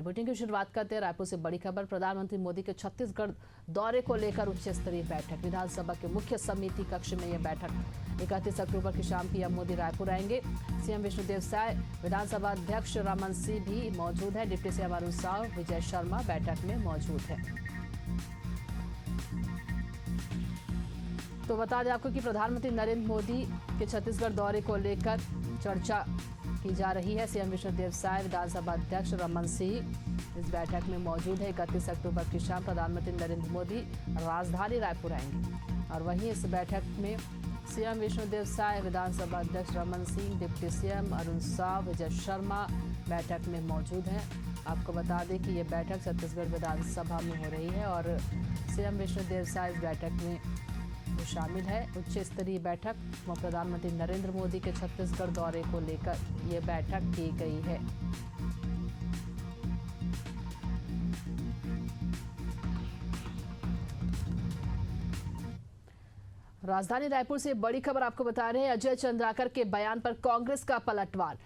Bulletin की शुरुआत करते हैं रायपुर से बड़ी खबर। प्रधानमंत्री मोदी के छत्तीसगढ़ दौरे को लेकर उच्च स्तरीय बैठक। विधानसभा के मुख्य समिति कक्ष में यह बैठक 31 अक्टूबर की शाम पीएम मोदी रायपुर आएंगे। सीएम विष्णुदेव साय, विधानसभा अध्यक्ष रमन सिंह भी मौजूद है। डिप्टी सीएम अरुण साव, विजय शर्मा बैठक में मौजूद है। तो बता दें आपको कि प्रधानमंत्री नरेंद्र मोदी के छत्तीसगढ़ दौरे को लेकर चर्चा की जा रही है। सीएम विष्णुदेव साय, विधानसभा अध्यक्ष रमन सिंह इस बैठक में मौजूद है। 31 अक्टूबर की शाम प्रधानमंत्री नरेंद्र मोदी राजधानी रायपुर आएंगे और वहीं इस बैठक में सीएम विष्णुदेव साय, विधानसभा अध्यक्ष रमन सिंह, डिप्टी सीएम अरुण साव, विजय शर्मा बैठक में मौजूद हैं। आपको बता दें कि ये बैठक छत्तीसगढ़ विधानसभा में हो रही है और सीएम विष्णुदेव साय इस बैठक में शामिल है। उच्च स्तरीय बैठक प्रधानमंत्री नरेंद्र मोदी के छत्तीसगढ़ दौरे को लेकर यह बैठक की गई है। राजधानी रायपुर से बड़ी खबर आपको बता रहे हैं। अजय चंद्राकर के बयान पर कांग्रेस का पलटवार।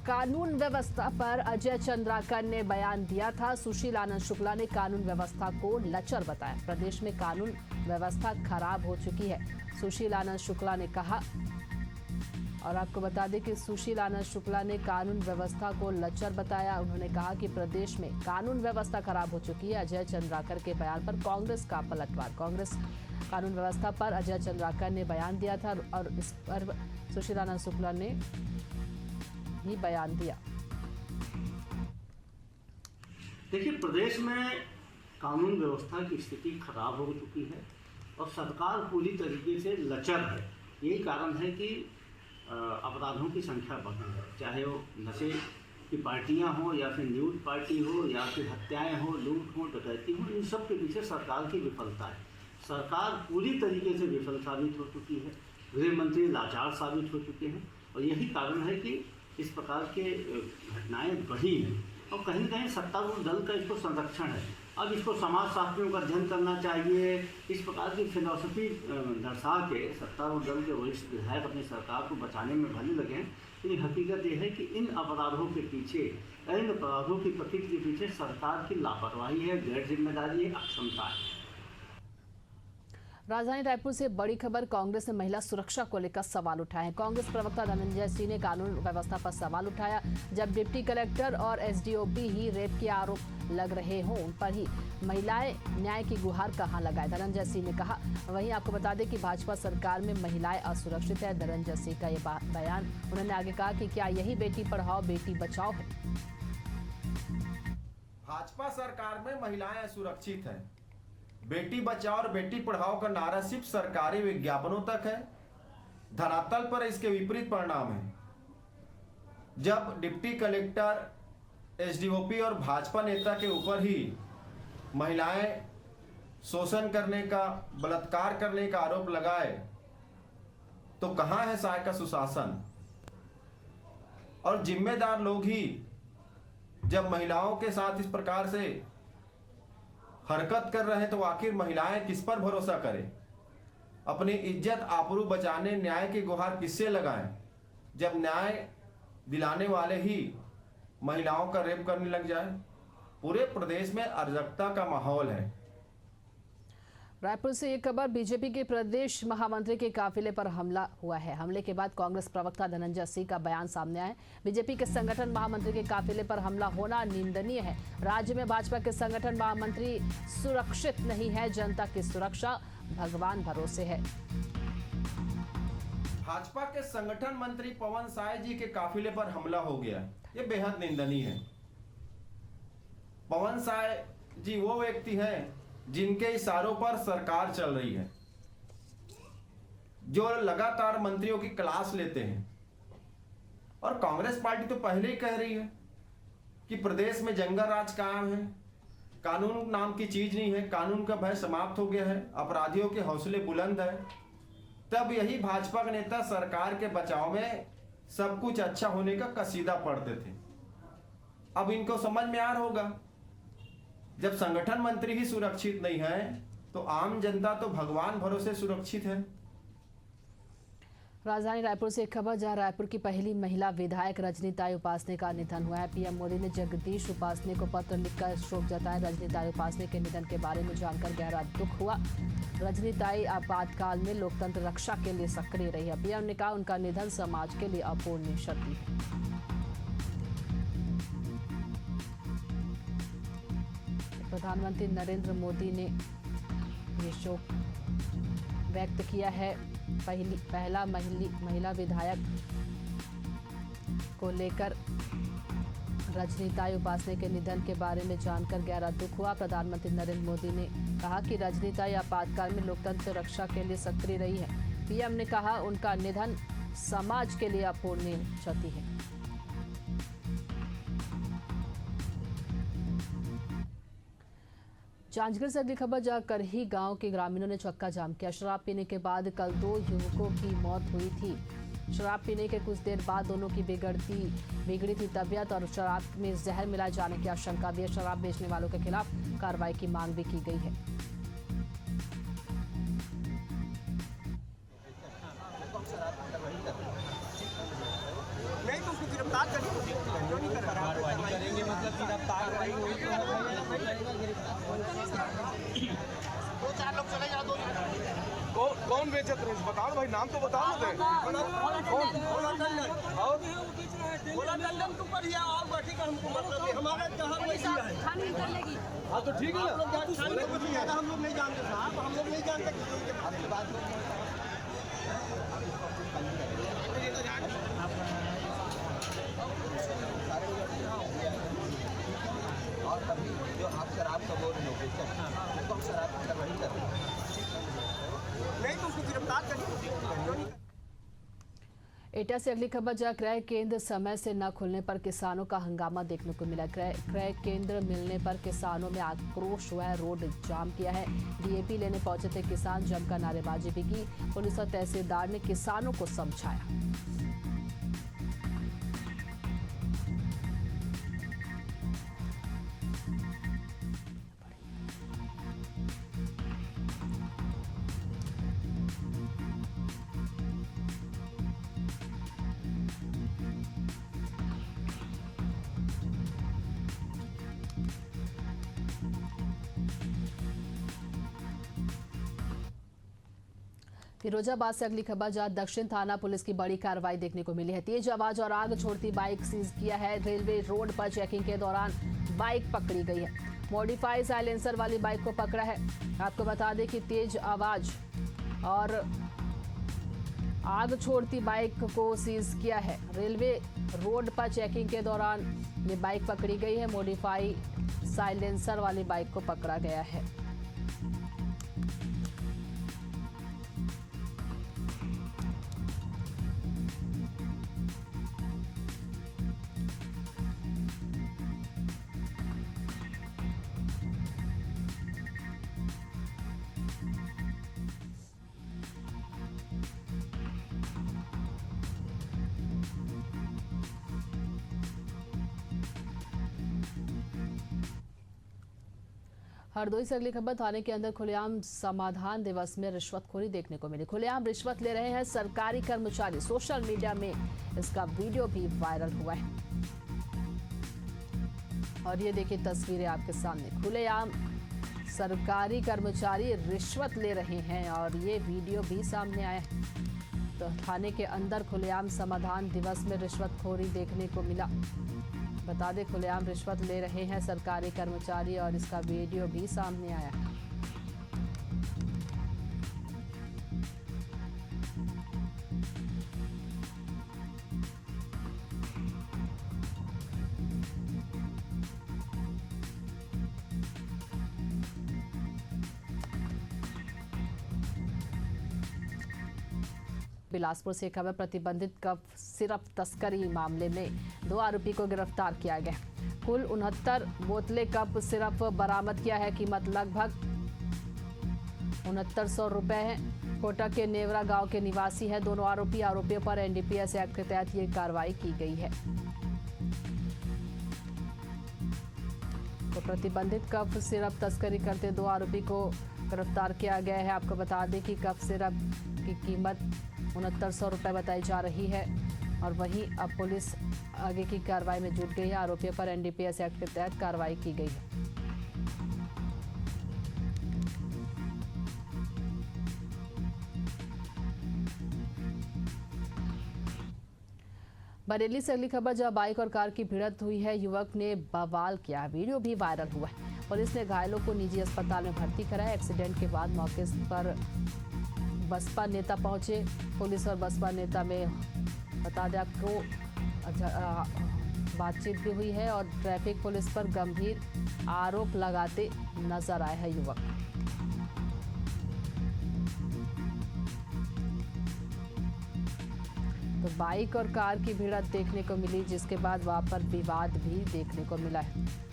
कानून व्यवस्था पर अजय चंद्राकर ने बयान दिया था। सुशील आनंद शुक्ला ने कानून व्यवस्था को लचर बताया। प्रदेश में कानून व्यवस्था खराब हो चुकी है, सुशील आनंद शुक्ला ने कहा। और आपको बता दें कि सुशील आनंद शुक्ला ने कानून व्यवस्था को लचर बताया। उन्होंने कहा कि प्रदेश में कानून व्यवस्था खराब हो चुकी है। अजय चंद्राकर के बयान पर कांग्रेस का पलटवार। कांग्रेस कानून व्यवस्था पर अजय चंद्राकर ने बयान दिया था और इस पर सुशील आनंद शुक्ला ने भी बयान दिया। देखिए, प्रदेश में कानून व्यवस्था की स्थिति खराब हो चुकी है और सरकार पूरी तरीके से लचर है। यही कारण है कि अपराधों की संख्या बढ़ी है, चाहे वो नशे की पार्टियां हो या फिर न्यूज पार्टी हो या फिर हत्याएं हो, लूट हो, डकैती हो। इन सब के पीछे सरकार की विफलता है। सरकार पूरी तरीके से विफल साबित हो चुकी है। गृह मंत्री लाचार साबित हो चुके हैं और यही कारण है कि इस प्रकार के घटनाएं बढ़ी हैं और कहीं न कहीं सत्तारूढ़ दल का इसको संरक्षण है। अब इसको समाजशास्त्रियों का अध्ययन करना चाहिए। इस प्रकार की फिलॉसफी दर्शा के सत्तारूढ़ दल के वरिष्ठ विधायक अपनी सरकार को बचाने में भले लगे हैं, लेकिन हकीकत यह है कि इन अपराधों के पीछे, इन अपराधों की प्रकृति के पीछे सरकार की लापरवाही है, गैर जिम्मेदारी है, अक्षमता है। राजधानी रायपुर से बड़ी खबर। कांग्रेस ने महिला सुरक्षा को लेकर सवाल उठाए हैं। कांग्रेस प्रवक्ता धनंजय सिंह ने कानून व्यवस्था पर सवाल उठाया। जब डिप्टी कलेक्टर और एसडीओपी ही रेप के आरोप लग रहे हों, उन पर ही महिलाएं न्याय की गुहार कहां लगाए, धनंजय सिंह ने कहा। वहीं आपको बता दें कि भाजपा सरकार में महिलाएं असुरक्षित है। धनंजय सिंह का ये बयान। उन्होंने आगे कहा कि क्या यही बेटी पढ़ाओ बेटी बचाओ है। भाजपा सरकार में महिलाएं असुरक्षित है। बेटी बचाओ और बेटी पढ़ाओ का नारा सिर्फ सरकारी विज्ञापनों तक है। धरातल पर इसके विपरीत परिणाम है। जब डिप्टी कलेक्टर, एसडीओपी और भाजपा नेता के ऊपर ही महिलाएं शोषण करने का, बलात्कार करने का आरोप लगाए, तो कहां है सहायक का सुशासन। और जिम्मेदार लोग ही जब महिलाओं के साथ इस प्रकार से हरकत कर रहे हैं तो आखिर महिलाएं किस पर भरोसा करें। अपनी इज्जत आबरू बचाने न्याय की गुहार किससे लगाएं, जब न्याय दिलाने वाले ही महिलाओं का रेप करने लग जाए। पूरे प्रदेश में अराजकता का माहौल है। रायपुर से एक खबर। बीजेपी के प्रदेश महामंत्री के काफिले पर हमला हुआ है। हमले के बाद कांग्रेस प्रवक्ता धनंजय सिंह का बयान सामने आया। बीजेपी के संगठन महामंत्री के काफिले पर हमला होना निंदनीय है। राज्य में भाजपा के संगठन महामंत्री सुरक्षित नहीं है। जनता की सुरक्षा भगवान भरोसे है। भाजपा के संगठन मंत्री पवन साय जी के काफिले पर हमला हो गया, ये बेहद निंदनीय है। पवन साय जी वो व्यक्ति हैं जिनके इशारों पर सरकार चल रही है, जो लगातार मंत्रियों की क्लास लेते हैं। और कांग्रेस पार्टी तो पहले ही कह रही है कि प्रदेश में जंगल राज कायम है, कानून नाम की चीज नहीं है, कानून का भय समाप्त हो गया है, अपराधियों के हौसले बुलंद है। तब यही भाजपा के नेता सरकार के बचाव में सब कुछ अच्छा होने का कसीदा पढ़ते थे। अब इनको समझ में आ रहा होगा, जब संगठन मंत्री ही सुरक्षित नहीं है तो आम जनता तो भगवान भरोसे सुरक्षित है। राजधानी रायपुर से एक खबर जहां रायपुर की पहली महिला विधायक रजनीताई उपासने का निधन हुआ है। पीएम मोदी ने जगदीश उपासने को पत्र लिखकर शोक जताया। रजनीताई उपासने के निधन के बारे में जानकर गहरा दुख हुआ। रजनीताई आपातकाल में लोकतंत्र रक्षा के लिए सक्रिय रही है। पीएम ने कहा उनका निधन समाज के लिए अपूरणीय क्षति है। प्रधानमंत्री नरेंद्र मोदी ने ये शोक व्यक्त किया है। पहला महिला विधायक को लेकर रजनीताई उपासने के निधन के बारे में जानकर गहरा दुख हुआ। प्रधानमंत्री नरेंद्र मोदी ने कहा कि रजनीताई आपातकाल में लोकतंत्र रक्षा के लिए सक्रिय रही है। पीएम ने कहा उनका निधन समाज के लिए अपूरणीय क्षति है। जांजगीर से अगली खबर जहां करही गांव के ग्रामीणों ने चक्का जाम किया। शराब पीने के बाद कल 2 युवकों की मौत हुई थी। शराब पीने के कुछ देर बाद दोनों की बिगड़ी थी तबीयत और शराब में जहर मिलाए जाने की आशंका भी है। शराब बेचने वालों के खिलाफ कार्रवाई की मांग भी की गई है। नहीं तो उसको गिरफ्तार करेंगे मतलब गिरफ्तार दो चार लोग चले जाओ। कौन बेचत रहे बताओ भाई, नाम तो बताओ ना। भोला टंडन तो बढ़िया और बैठी का हमको मतलब हमारा जहाँ छानबीन कर लेगी। हाँ तो ठीक है ना, हम लोग नहीं जानते साहब, हम लोग नहीं जानते। और अभी जो आप शराब का बोल रहे हो तो हम शराब की कार्रवाई कर रहे हैं। नहीं तो उसको गिरफ्तार करेंगे। एटा से अगली खबर जहां क्रय केंद्र समय से न खुलने पर किसानों का हंगामा देखने को मिला। क्रय केंद्र मिलने पर किसानों में आक्रोश हुआ है। रोड जाम किया है। डीएपी लेने पहुंचे थे किसान, जमकर नारेबाजी भी की। पुलिस और तहसीलदार ने किसानों को समझाया। फिरोजाबाद से अगली खबर जहां दक्षिण थाना पुलिस की बड़ी कार्रवाई देखने को मिली है। तेज आवाज और आग छोड़ती बाइक सीज किया है। रेलवे रोड पर चेकिंग के दौरान बाइक पकड़ी गई है। मॉडिफाई साइलेंसर वाली बाइक को पकड़ा है। आपको बता दें कि तेज आवाज और आग छोड़ती बाइक को सीज किया है। रेलवे रोड पर चेकिंग के दौरान ये बाइक पकड़ी गई है। मॉडिफाई साइलेंसर वाली बाइक को पकड़ा गया है। हरदोई से अगली खबर थाने के अंदर खुलेआम समाधान दिवस में रिश्वतखोरी देखने को मिली। खुलेआम रिश्वत ले रहे हैं सरकारी कर्मचारी। सोशल मीडिया में इसका वीडियो भी वायरल हुआ है और ये देखिए तस्वीरें आपके सामने। खुलेआम सरकारी कर्मचारी रिश्वत ले रहे हैं और ये वीडियो भी सामने आया है। तो थाने के अंदर खुलेआम समाधान दिवस में रिश्वतखोरी देखने को मिला। बता दें खुलेआम रिश्वत ले रहे हैं सरकारी कर्मचारी और इसका वीडियो भी सामने आया है। बिलासपुर से खबर प्रतिबंधित कफ सिरप तस्करी मामले में 2 आरोपी को गिरफ्तार किया गया। कुल 69 बोतलें कप सिरप बरामद किया है। कीमत लगभग 6900 रुपए है। कोटा के नेवरा गांव के निवासी है। दोनों आरोपियों पर एनडीपीएस एक्ट के तहत ये कार्रवाई की गई है। तो प्रतिबंधित कफ सिरप तस्करी करते 2 आरोपी को गिरफ्तार किया गया है। आपको बता दें कि कफ सिरप जिसकी कीमत 6900 रुपये बताई जा रही है। और वहीं अब पुलिस आगे की कार्रवाई में जुट गई है। आरोपियों पर एनडीपीएस एक्ट के तहत कार्रवाई की गई है। बरेली से अगली खबर, जब बाइक और कार की भिड़ंत हुई है, युवक ने बवाल किया। वीडियो भी वायरल हुआ है। पुलिस ने घायलों को निजी अस्पताल में भर्ती कराया। एक्सीडेंट के बाद मौके पर बसपा नेता पहुंचे। पुलिस और बसपा नेता में बता दें आपको बातचीत भी हुई है और ट्रैफिक पुलिस पर गंभीर आरोप लगाते नजर आए हैं युवक। तो बाइक और कार की भिड़ंत देखने को मिली, जिसके बाद वहां पर विवाद भी देखने को मिला है।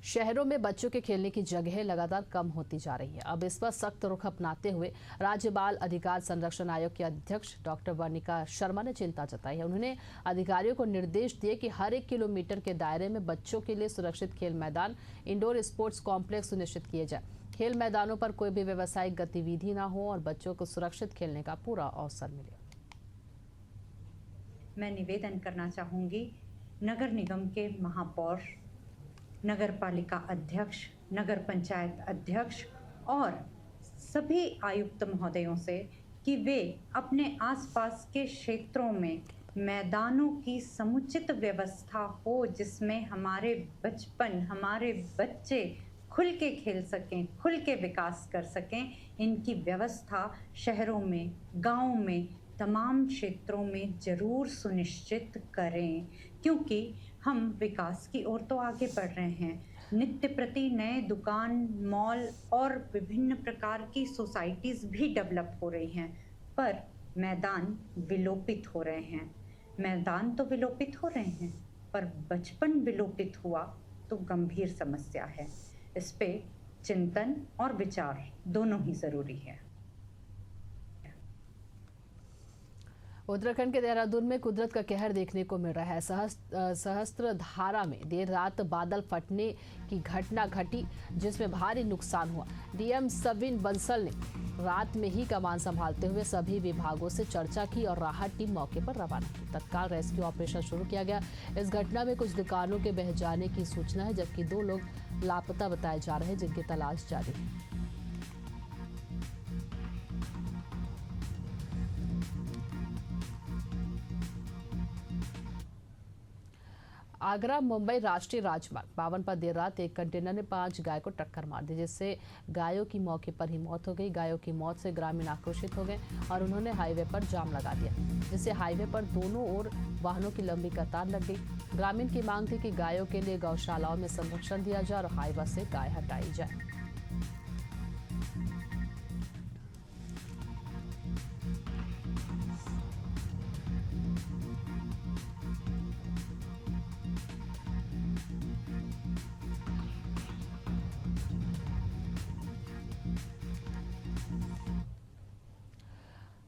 शहरों में बच्चों के खेलने की जगह लगातार कम होती जा रही है। अब इस पर सख्त रुख अपनाते हुए राज्य बाल अधिकार संरक्षण आयोग के अध्यक्ष डॉक्टर वर्णिका शर्मा ने चिंता जताई है। उन्होंने अधिकारियों को निर्देश दिए कि हर 1 किलोमीटर के दायरे में बच्चों के लिए सुरक्षित खेल मैदान, इंडोर स्पोर्ट्स कॉम्प्लेक्स सुनिश्चित किए जाए। खेल मैदानों पर कोई भी व्यावसायिक गतिविधि न हो और बच्चों को सुरक्षित खेलने का पूरा अवसर मिले। मैं निवेदन करना चाहूँगी नगर निगम के महापौर, नगर पालिका अध्यक्ष, नगर पंचायत अध्यक्ष और सभी आयुक्त महोदयों से कि वे अपने आसपास के क्षेत्रों में मैदानों की समुचित व्यवस्था हो, जिसमें हमारे बच्चे खुल के खेल सकें, खुल के विकास कर सकें। इनकी व्यवस्था शहरों में, गाँव में, तमाम क्षेत्रों में ज़रूर सुनिश्चित करें, क्योंकि हम विकास की ओर तो आगे बढ़ रहे हैं। नित्य प्रति नए दुकान, मॉल और विभिन्न प्रकार की सोसाइटीज़ भी डेवलप हो रही हैं, पर मैदान विलोपित हो रहे हैं। मैदान तो विलोपित हो रहे हैं, पर बचपन विलोपित हुआ तो गंभीर समस्या है। इस पे चिंतन और विचार दोनों ही ज़रूरी है। उत्तराखंड के देहरादून में कुदरत का कहर देखने को मिल रहा है। सहस्त्रधारा में देर रात बादल फटने की घटना घटी, जिसमें भारी नुकसान हुआ। डीएम सविन बंसल ने रात में ही कमान संभालते हुए सभी विभागों से चर्चा की और राहत टीम मौके पर रवाना की। तत्काल रेस्क्यू ऑपरेशन शुरू किया गया। इस घटना में कुछ दुकानों के बह जाने की सूचना है, जबकि 2 लोग लापता बताए जा रहे हैं, जिनकी तलाश जारी है। आगरा मुंबई राष्ट्रीय राजमार्ग 52 पर देर रात एक कंटेनर ने 5 गाय को टक्कर मार दी, जिससे गायों की मौके पर ही मौत हो गई। गायों की मौत से ग्रामीण आक्रोशित हो गए और उन्होंने हाईवे पर जाम लगा दिया, जिससे हाईवे पर दोनों ओर वाहनों की लंबी कतार लग गई। ग्रामीण की मांग थी कि गायों के लिए गौशालाओं में संरक्षण दिया जाए और हाईवे से गाय हटाई जाए।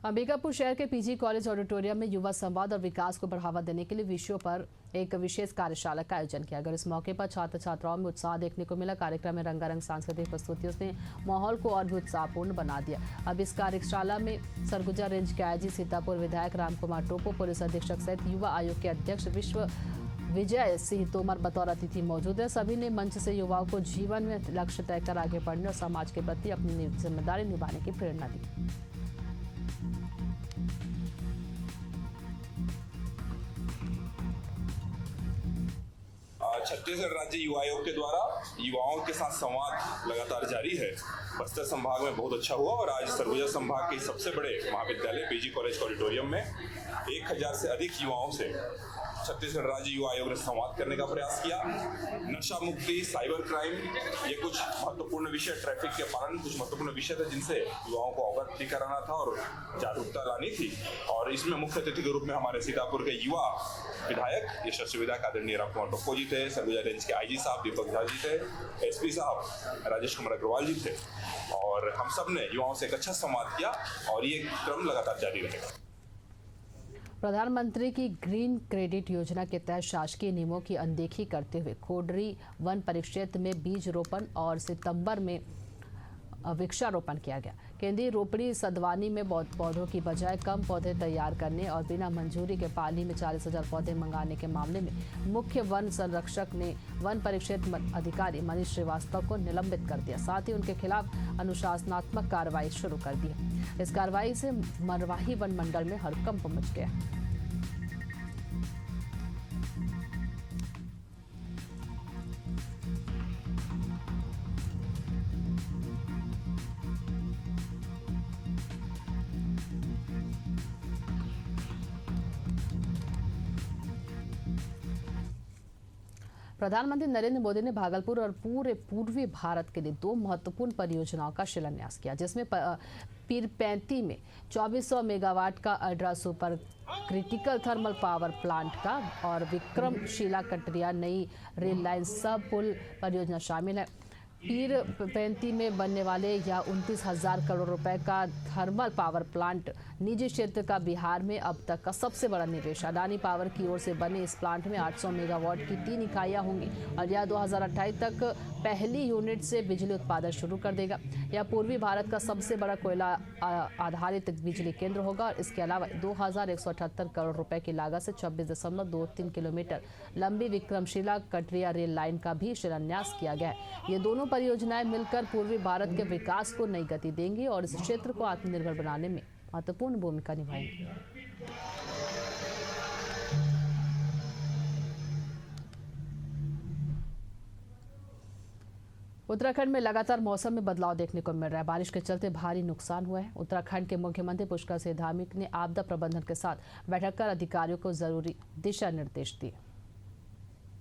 अंबिकापुर शहर के पीजी कॉलेज ऑडिटोरियम में युवा संवाद और विकास को बढ़ावा देने के लिए विषयों पर एक विशेष कार्यशाला का आयोजन किया गया। इस मौके पर छात्र छात्राओं में उत्साह देखने को मिला। कार्यक्रम में रंगारंग सांस्कृतिक प्रस्तुतियों ने माहौल को और भी उत्साहपूर्ण बना दिया। अब इस कार्यशाला में सरगुजा रेंज के आईजी, सीतापुर विधायक राम कुमार टोपो, पुलिस अधीक्षक सहित युवा आयोग के अध्यक्ष विश्व विजय सिंह तोमर बतौर अतिथि मौजूद है। सभी ने मंच से युवाओं को जीवन में लक्ष्य तय कर आगे बढ़ने और समाज के प्रति अपनी जिम्मेदारी निभाने की प्रेरणा दी। छत्तीसगढ़ राज्य युवा आयोग के द्वारा युवाओं के साथ संवाद लगातार जारी है। बस्तर संभाग में बहुत अच्छा हुआ और आज सरगुजा संभाग के सबसे बड़े महाविद्यालय पीजी कॉलेज ऑडिटोरियम में 1000 से अधिक युवाओं से छत्तीसगढ़ राज्य युवा आयोग ने संवाद करने का प्रयास किया। नशा मुक्ति, साइबर क्राइम, ये कुछ महत्वपूर्ण विषय, ट्रैफिक के पालन, कुछ महत्वपूर्ण विषय थे जिनसे युवाओं को अवगत भी कराना था और जागरूकता लानी थी। और इसमें मुख्य अतिथि के रूप में हमारे सीतापुर के युवा विधायक, यशस्वी विधायक आदरणीय राम कुमार टोप्पो जी थे, सरगुजा रेंज के आईजी साहब दीपक झा जी थे, एसपी साहब राजेश कुमार अग्रवाल जी थे और हम सब ने युवाओं से एक अच्छा संवाद किया और ये क्रम लगातार जारी रहेगा। प्रधानमंत्री की ग्रीन क्रेडिट योजना के तहत शासकीय नियमों की अनदेखी करते हुए खोडरी वन परिक्षेत्र में बीज रोपण और सितंबर में वृक्षारोपण किया गया। केंद्रीय रोपड़ी सदवानी में पौधों की बजाय कम पौधे तैयार करने और बिना मंजूरी के पाली में 40,000 पौधे मंगाने के मामले में मुख्य वन संरक्षक ने वन परिक्षेत्र अधिकारी मनीष श्रीवास्तव को निलंबित कर दिया। साथ ही उनके खिलाफ अनुशासनात्मक कार्रवाई शुरू कर दी। इस कार्रवाई से मरवाही वन मंडल में हड़कंप मच गया। प्रधानमंत्री नरेंद्र मोदी ने भागलपुर और पूरे पूर्वी भारत के लिए 2 महत्वपूर्ण परियोजनाओं का शिलान्यास किया, जिसमें पीरपैंती में 2400 मेगावाट का ultra super critical thermal power plant का और विक्रमशिला कटरिया नई रेल लाइन सब पुल परियोजना शामिल है। पीरपैंती में बनने वाले यह 29,000 करोड़ रुपए का थर्मल पावर प्लांट निजी क्षेत्र का बिहार में अब तक का सबसे बड़ा निवेश। अडानी पावर की ओर से बने इस प्लांट में 800 मेगावाट की 3 इकाइयां होंगी और यह 2028 तक पहली यूनिट से बिजली उत्पादन शुरू कर देगा। यह पूर्वी भारत का सबसे बड़ा कोयला आधारित बिजली केंद्र होगा और इसके अलावा 2,178 करोड़ रुपए की लागत से 26.23 किलोमीटर लंबी विक्रमशिला कटरिया रेल लाइन का भी शिलान्यास किया गया है। ये दोनों परियोजनाएं मिलकर पूर्वी भारत के विकास को नई गति देंगी और इस क्षेत्र को आत्मनिर्भर बनाने में महत्वपूर्ण भूमिका निभाएंगी। उत्तराखंड में लगातार मौसम में बदलाव देखने को मिल रहा है। बारिश के चलते भारी नुकसान हुआ है। उत्तराखंड के मुख्यमंत्री पुष्कर सिंह धामी ने आपदा प्रबंधन के साथ बैठक कर अधिकारियों को जरूरी दिशा निर्देश दिए।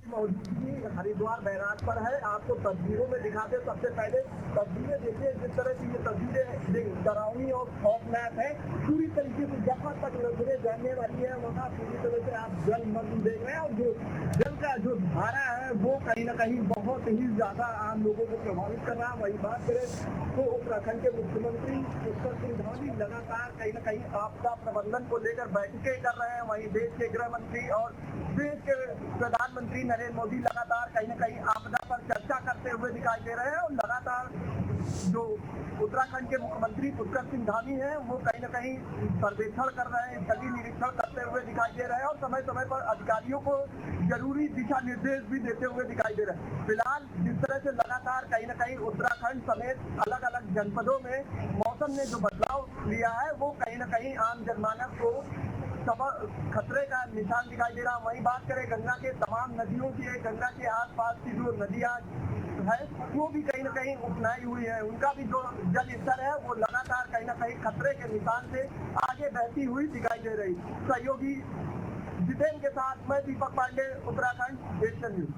मौजूदगी हरिद्वार बैराज पर है। आपको तस्वीरों में दिखाते सबसे पहले तस्वीरें देखिए, जिस तरह की ये तस्वीरें डरावनी और खौफनाक है। पूरी तरीके से जहाँ तक नजरें जाने वाली है वहाँ पूरी तरह से आप जलमग्न देख रहे हैं और जो जल का जो धारा है वो कहीं ना कहीं बहुत ही ज्यादा आम लोगों को प्रभावित कर रहा है। वही बात करें तो उत्तराखंड के मुख्यमंत्री पुष्कर सिंह धामी लगातार कहीं ना कहीं आपदा प्रबंधन को लेकर बैठकें कर रहे हैं। वहीं देश के गृह मंत्री और देश के प्रधानमंत्री नरेंद्र मोदी लगातार कहीं ना कहीं आपदा पर चर्चा करते हुए दिखाई दे रहे हैं और लगातार जो उत्तराखंड के मुख्यमंत्री पुष्कर सिंह धामी हैं वो कहीं ना कहीं सर्वेक्षण कर रहे हैं, स्थलीय निरीक्षण करते हुए दिखाई दे रहे हैं और समय समय पर अधिकारियों को जरूरी दिशा निर्देश भी देते हुए दिखाई दे रहे हैं। फिलहाल जिस तरह से लगातार कहीं ना कहीं उत्तराखंड समेत अलग अलग जनपदों में मौसम ने जो बदलाव लिया है वो कहीं ना कहीं आम जनमानस को खतरे का निशान दिखाई दे रहा। वहीं बात करें गंगा के तमाम नदियों की, गंगा के आसपास की जो नदियां है वो भी कहीं ना कहीं उपनाई हुई है। उनका भी जो जल स्तर है वो लगातार कहीं ना कहीं खतरे के निशान से आगे बहती हुई दिखाई दे रही। सहयोगी जितेंद्र के साथ मैं दीपक पांडे, उत्तराखंड एशियन न्यूज।